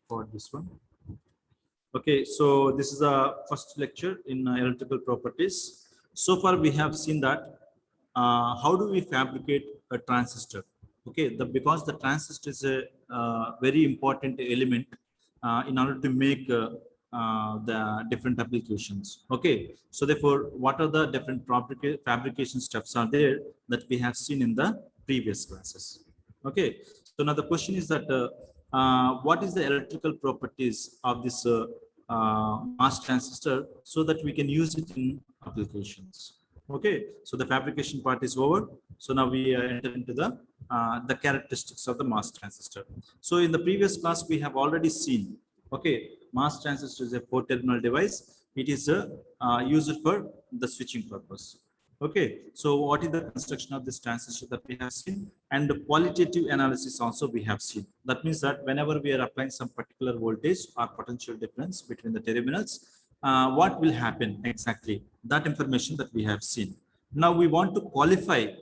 for this one. Okay, so this is a first lecture in electrical properties. So far we have seen that how do we fabricate a transistor? Okay, because the transistor is a very important element in order to make the different applications. Okay, so therefore, what are the different fabrication steps are there that we have seen in the previous classes? Okay, so now the question is that what is the electrical properties of this mass transistor so that we can use it in applications? Okay, so the fabrication part is over. So now we enter into the characteristics of the mass transistor. So in the previous class we have already seen. Okay, mass transistor is a 4-terminal device. It is used for the switching purpose. Okay, so what is the construction of this transistor that we have seen, and the qualitative analysis also we have seen. That means that whenever we are applying some particular voltage or potential difference between the terminals, what will happen exactly, that information that we have seen. Now we want to quantify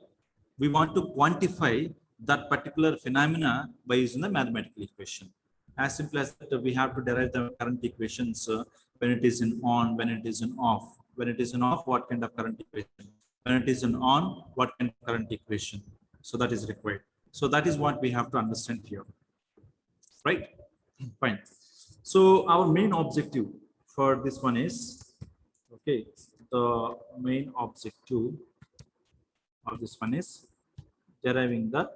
that particular phenomena by using the mathematical equation. As simple as that, we have to derive the current equations when it is in on, when it is in off. When it is in off, what kind of current equation? When it is in on, what kind of current equation? So that is required. So that is what we have to understand here. Right? Fine. So our main objective for this one is, okay, the main objective of this one is deriving the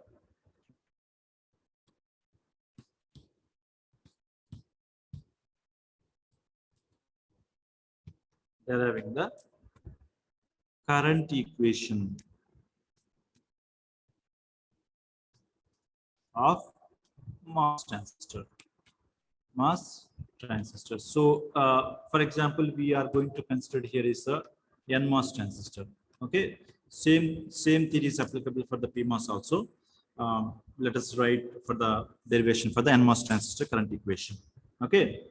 current equation of mass transistor. So for example, we are going to consider here is a NMOS transistor. Okay, same theory is applicable for the PMOS also. Let us write for the derivation for the NMOS transistor current equation. Okay,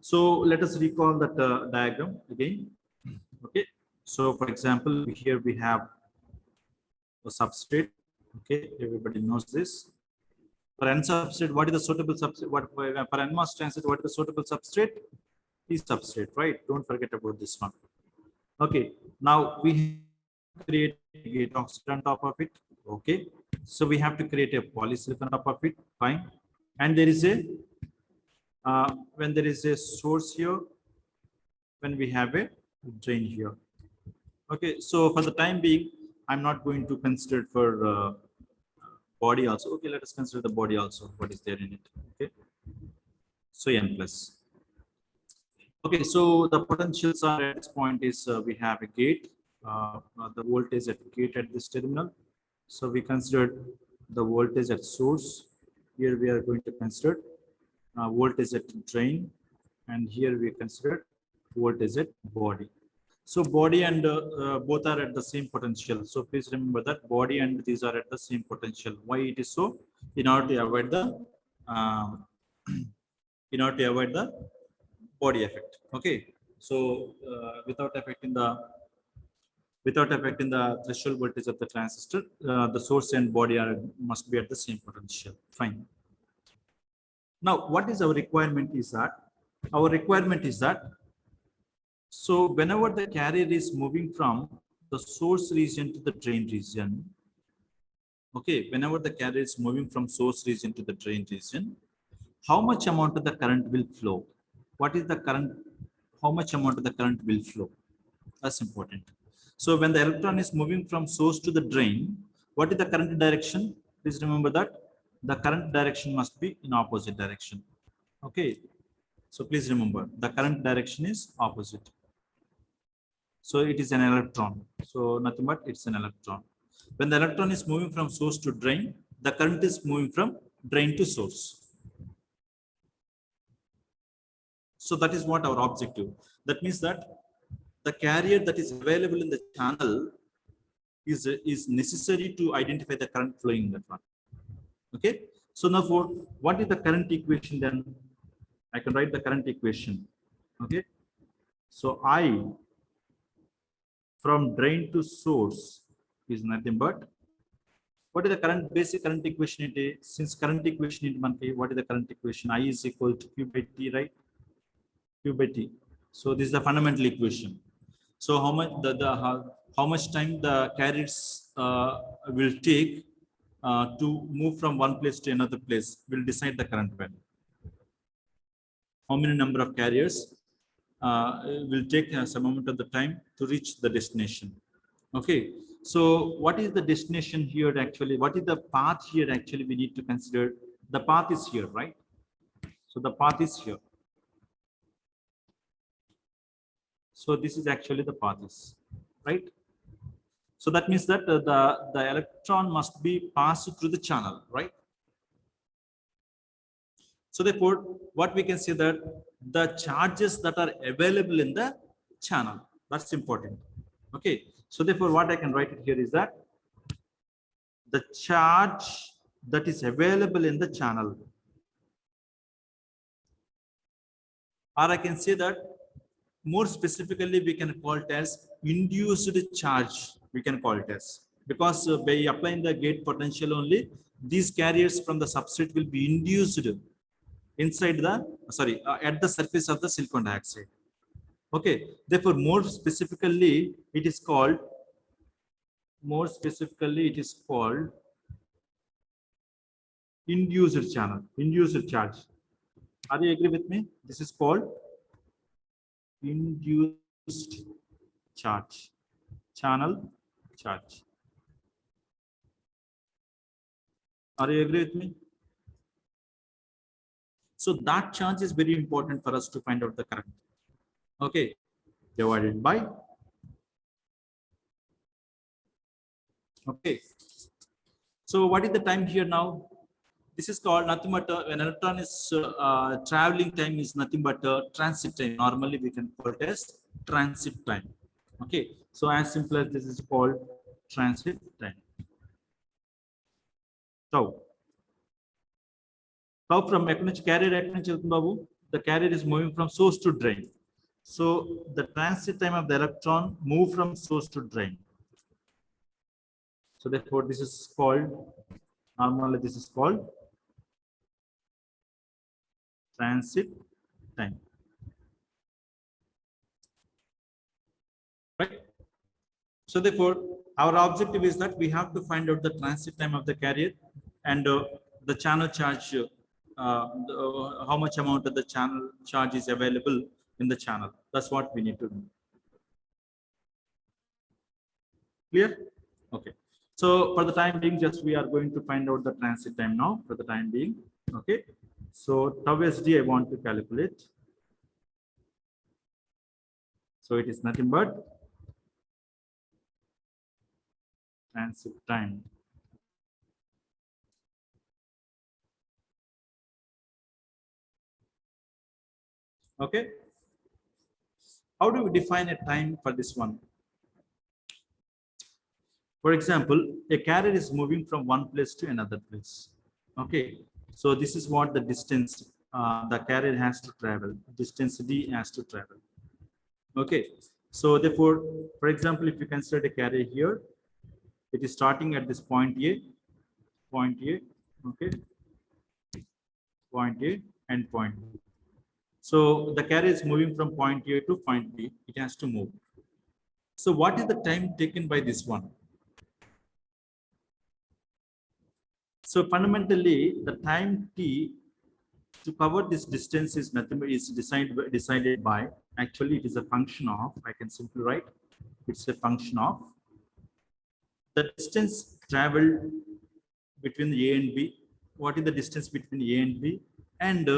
so let us recall that diagram again. Okay, so for example, here we have a substrate. Okay, everybody knows this. For N substrate, what is the suitable substrate? What for NMOS transistor, what is the suitable substrate? P substrate, right? Don't forget about this one. Okay, now we create a gate oxide on top of it. Okay, so we have to create a polysilicon on top of it. Fine, and there is a when there is a source here, when we have a drain here. Okay, so for the time being, I'm not going to consider for body also. Okay, let us consider the body also. What is there in it? Okay, so N plus. Okay, so the potentials are at this point is we have a gate. The voltage at gate at this terminal. So we considered the voltage at source. Here we are going to consider voltage at drain, and here we consider voltage at body. So body and both are at the same potential. So please remember that body and these are at the same potential. Why it is so? In order to avoid the body effect. Okay. So without affecting the threshold voltage of the transistor, the source and body must be at the same potential. Fine. Now, what is our requirement? Is that our requirement is that so whenever the carrier is moving from the source region to the drain region, okay, whenever the carrier is moving from source region to the drain region, how much amount of the current will flow? What is the current? How much amount of the current will flow? That's important. So when the electron is moving from source to the drain, what is the current direction? Please remember that the current direction must be in opposite direction. Okay. So please remember the current direction is opposite. So it is an electron. So nothing but it's an electron. When the electron is moving from source to drain, the current is moving from drain to source. So that is what our objective. That means that the carrier that is available in the channel is necessary to identify the current flowing in that one. Okay. So now for what is the current equation then? I can write the current equation. Okay. So I from drain to source is nothing but What is the current basic current equation? It is, since current equation in monkey, what is the current equation? I is equal to Q by T, right? Q by T. So this is the fundamental equation. So how much how much time the carriers will take to move from one place to another place will decide the current value. How many number of carriers will take some amount of the time to reach the destination. Okay, so what is the destination here actually? What is the path here actually we need to consider? The path is here, right? So the path is here. So this is actually the path is, right? So that means that the electron must be passed through the channel, right? So therefore, what we can say that the charges that are available in the channel, that's important. Okay, so therefore what I can write it here is that the charge that is available in the channel, or I can say that more specifically we can call it as induced charge, we can call it as, because by applying the gate potential only, these carriers from the substrate will be induced inside the at the surface of the silicon dioxide. Okay, therefore more specifically it is called induced channel, induced charge. Are you agree with me? This is called induced charge, channel charge. Are you agree with me? So that charge is very important for us to find out the current. Okay, divided by. Okay, so what is the time here now? This is called nothing but when electron is traveling time is nothing but transit time. Normally we can call it as transit time. Okay, so as simple as this is called transit time. So from carrier, the carrier is moving from source to drain. So the transit time of the electron move from source to drain. So therefore this is called, normally this is called transit time. Right? So therefore our objective is that we have to find out the transit time of the carrier and the channel charge, how much amount of the channel charge is available in the channel. That's what we need to do. Clear? Okay. So for the time being, just we are going to find out the transit time now for the time being. Okay. So tau SD I want to calculate. So it is nothing but transit time. Okay. How do we define a time for this one? For example, a carrier is moving from one place to another place. Okay. So this is what the distance the carrier has to travel. Distance D has to travel. Okay. So therefore, for example, if you consider a carrier here, it is starting at this point A, okay, point A and point B. So the carrier is moving from point A to point B. It has to move. So what is the time taken by this one? So fundamentally, the time T to cover this distance is nothing but is decided by, actually it is a function of, I can simply write, it's a function of the distance traveled between A and B. What is the distance between A and B? And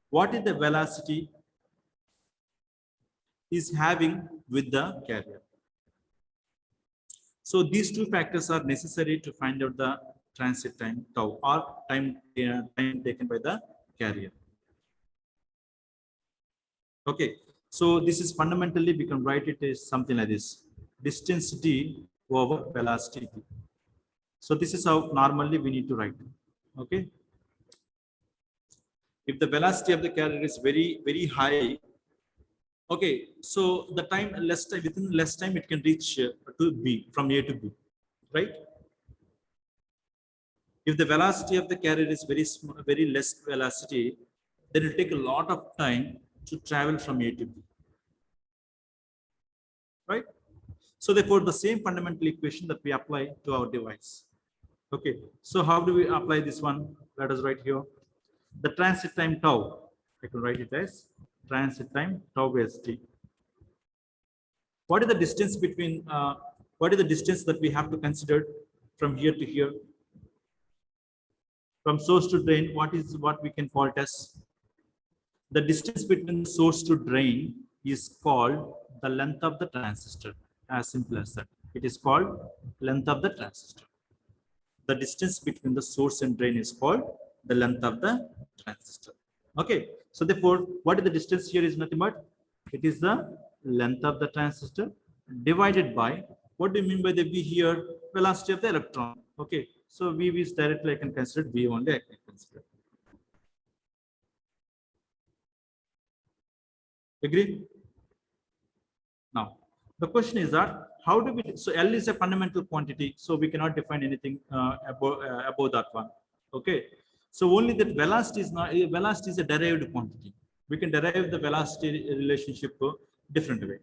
what is the velocity is having with the carrier? So these two factors are necessary to find out the transit time tau, or time taken by the carrier. Okay, so this is fundamentally, we can write it as something like this: distance D over velocity D. So this is how normally we need to write. Okay, if the velocity of the carrier is very high, okay, so the time less time, within less time it can reach to B, from A to B, right? If the velocity of the carrier is very less velocity, then it will take a lot of time to travel from A to B, right? So therefore, the same fundamental equation that we apply to our device. Okay, so how do we apply this one? Let us write here the transit time tau. I can write it as transit time tau by st. What is the distance between what is the distance that we have to consider from here to here? From source to drain, what we can call it as the distance between source to drain is called the length of the transistor. As simple as that. It is called length of the transistor. The distance between the source and drain is called the length of the transistor. Okay. So therefore, what is the distance here is nothing but it is the length of the transistor divided by, what do you mean by the V here? Velocity of the electron. Okay. So V is directly I can consider V only I can consider. Agree? Now, the question is that how do we, so L is a fundamental quantity, so we cannot define anything above that one. Okay. So only that velocity is not, velocity is a derived quantity. We can derive the velocity relationship different way.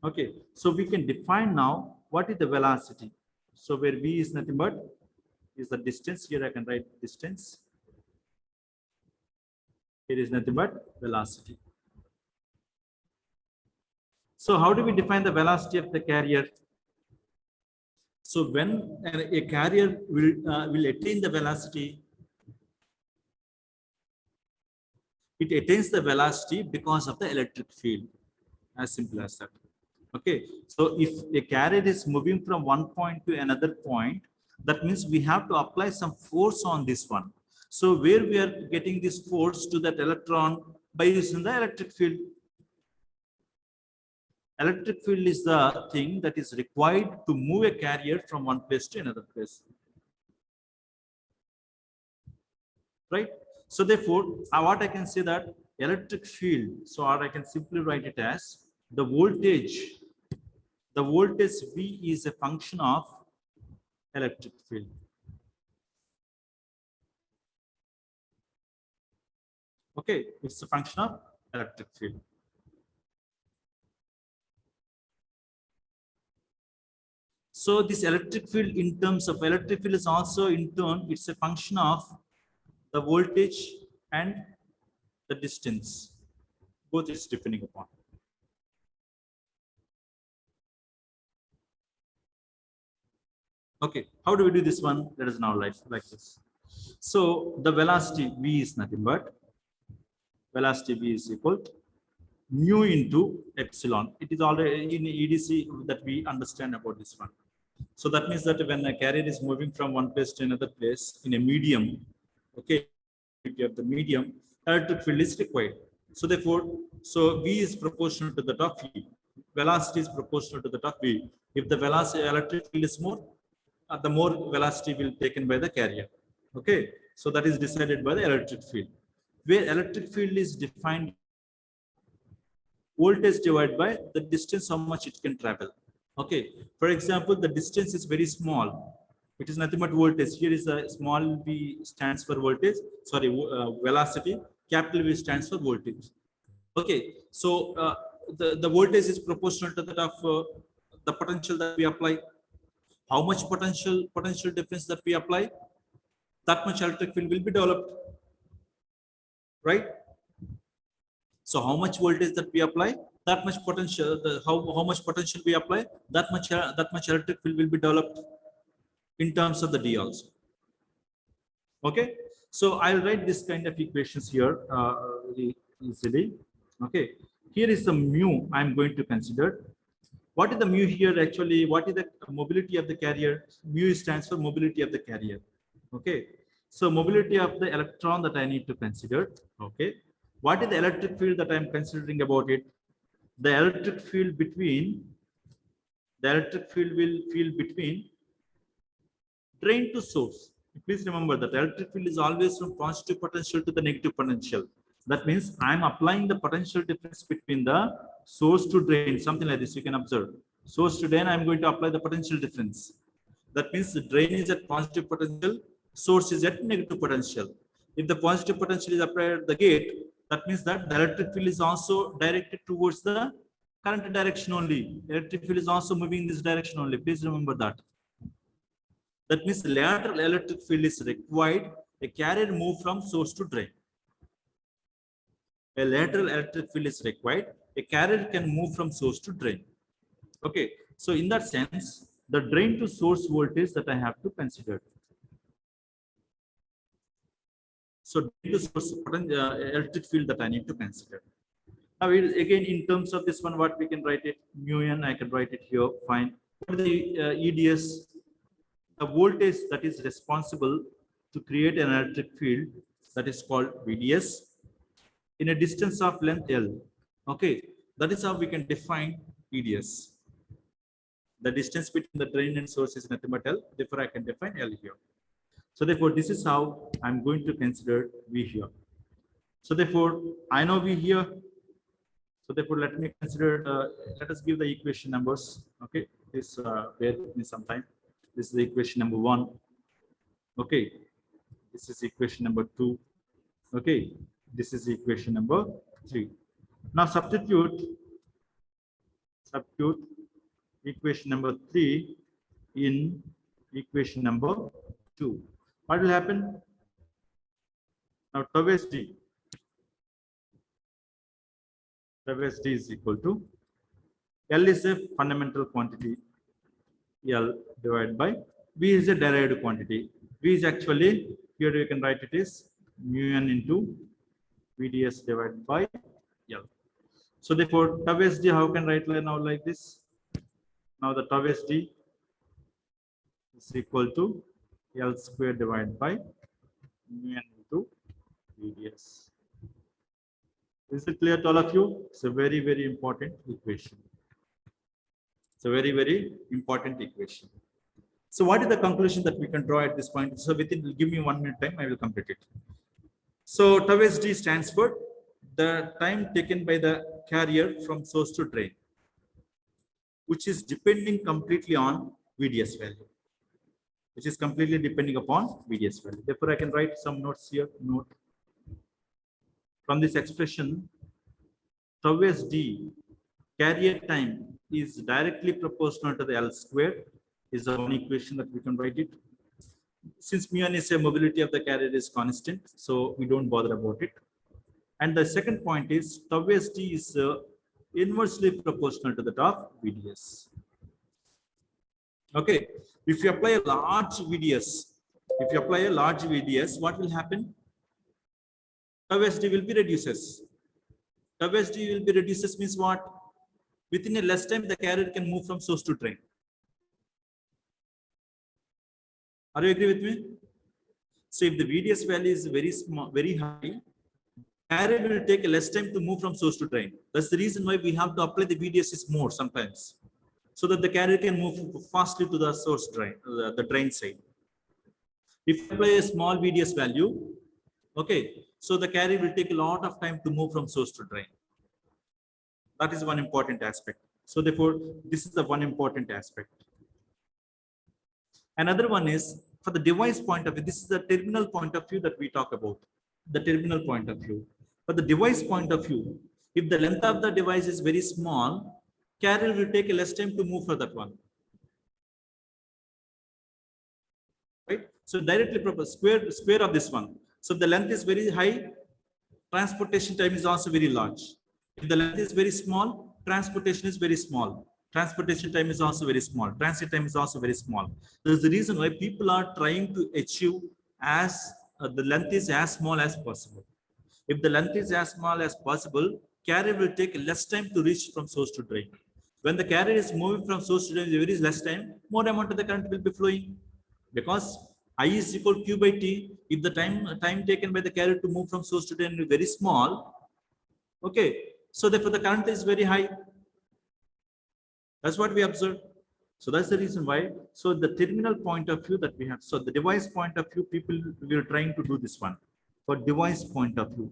Okay. So we can define now what is the velocity. So where V is nothing but is the distance. Here I can write distance. Here is nothing but velocity. So how do we define the velocity of the carrier? So when a carrier will attain the velocity, it attains the velocity because of the electric field. As simple as that. Okay. So if a carrier is moving from one point to another point, that means we have to apply some force on this one. So where we are getting this force to that electron by using the electric field. Electric field is the thing that is required to move a carrier from one place to another place. Right? So therefore, what I can say that electric field, so or I can simply write it as the voltage V is a function of electric field. Okay, it's a function of electric field. So this electric field in terms of electric field is also in turn, it's a function of the voltage and the distance. Both is depending upon. Okay, how do we do this one? Let us now like this. So the velocity V is nothing but velocity V is equal to mu into epsilon. It is already in EDC that we understand about this one. So that means that when a carrier is moving from one place to another place in a medium, okay, of the medium, electric field is required. So therefore, so V is proportional to the of V. Velocity is proportional to the of V. If the velocity electric field is more, the more velocity will be taken by the carrier. Okay, so that is decided by the electric field. Where electric field is defined voltage divided by the distance how much it can travel. Okay, for example, the distance is very small. It is nothing but voltage. Here is a small v stands for voltage. Sorry, velocity. Capital V stands for voltage. Okay, so the voltage is proportional to that of the potential that we apply. How much potential difference that we apply, that much electric field will be developed, right? So how much voltage that we apply, that much potential. How much potential we apply, that much electric field will be developed in terms of the D also. Okay, so I'll write this kind of equations here very easily. Okay, here is the mu I'm going to consider. What is the mu here actually? What is the mobility of the carrier? Mu stands for mobility of the carrier. Okay, so mobility of the electron that I need to consider. Okay, what is the electric field that I'm considering about it? The electric field between between drain to source. Please remember that electric field is always from positive potential to the negative potential. That means I'm applying the potential difference between the source to drain, something like this. You can observe source to drain. I'm going to apply the potential difference. That means the drain is at positive potential, source is at negative potential. If the positive potential is applied at the gate, that means that the electric field is also directed towards the current direction only. Electric field is also moving in this direction only. Please remember that. That means the lateral electric field is required. A carrier move from source to drain. A lateral electric field is required. A carrier can move from source to drain. Okay. So in that sense, the drain to source voltage that I have to consider. So drain to source electric field that I need to consider. Now again, in terms of this one, what we can write it, mu n, I can write it here, fine. What is the EDS? The voltage that is responsible to create an electric field, that is called VDS, in a distance of length L. Okay, that is how we can define EDS. The distance between the drain and source is nothing but L, therefore I can define L here. So therefore, this is how I'm going to consider V here. So therefore, I know V here. So therefore, let me consider, let us give the equation numbers. Okay, this bear with me sometime. This is the equation number 1. Okay, this is equation number 2. Okay, this is equation number 3. Now substitute equation number 3 in equation number 2. What will happen? Now tau S d. Tau S d is equal to L is a fundamental quantity. L divided by V is a derived quantity. V is actually, here you can write it is mu n into VDS divided by L. So therefore, tau S d, how can write now like this? Now the tau S d is equal to L square divided by mu n into VDS. Is it clear to all of you? It's a very, very important equation. It's a very, very important equation. So what is the conclusion that we can draw at this point? So within, give me 1 minute time, I will complete it. So tau S d stands for the time taken by the carrier from source to drain, which is depending completely on VDS value. Which is completely depending upon VDS value. Therefore, I can write some notes here. Note from this expression, tau S d carrier time is directly proportional to the L square. Is the one equation that we can write it. Since mu n is a mobility of the carrier is constant, so we don't bother about it. And the second point is tau S d is inversely proportional to that of VDS. Okay, if you apply a large VDS, what will happen? Tau S d will be reduces. Tau S d will be reduces means what? Within a less time, the carrier can move from source to drain. Are you agree with me? So if the VDS value is very small, very high, carrier will take a less time to move from source to drain. That's the reason why we have to apply the VDS is more sometimes, so that the carrier can move faster to the source drain, the drain side. If you apply a small VDS value, okay, so the carrier will take a lot of time to move from source to drain. That is one important aspect. So therefore, this is the one important aspect. Another one is for the device point of view. This is the terminal point of view that we talk about. The terminal point of view. For the device point of view, if the length of the device is very small, carrier will take a less time to move for that one. Right? So directly proper square of this one. So if the length is very high, transportation time is also very large. If the length is very small, transportation is very small. Transportation time is also very small. Transit time is also very small. There is the reason why people are trying to achieve as the length is as small as possible. If the length is as small as possible, carrier will take less time to reach from source to drain. When the carrier is moving from source to drain, there is less time, more amount of the current will be flowing. Because I is equal to Q by T. If the time taken by the carrier to move from source to drain is very small, okay, so therefore the current is very high. That's what we observe. So that's the reason why. So the terminal point of view that we have. So the device point of view, people we are trying to do this one. For device point of view,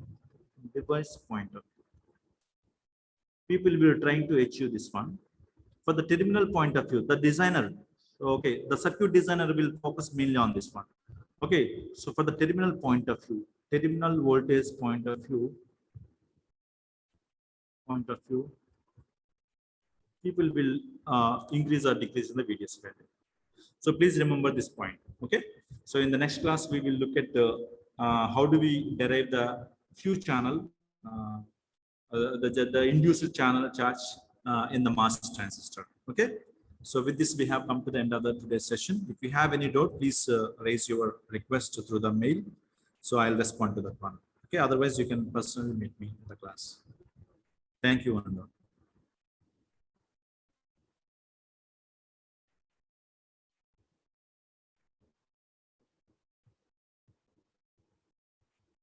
people will trying to achieve this one. For the terminal point of view, the designer, okay, the circuit designer will focus mainly on this one. Okay, so for the terminal point of view, terminal voltage point of view, people will increase or decrease in the VDS value. So please remember this point. Okay. So in the next class, we will look at the how do we derive the Q channel, the induced channel charge in the MOS transistor. Okay. So with this, we have come to the end of the today's session. If you have any doubt, please raise your request through the mail. So I'll respond to that one. Okay. Otherwise, you can personally meet me in the class. Thank you, Anand.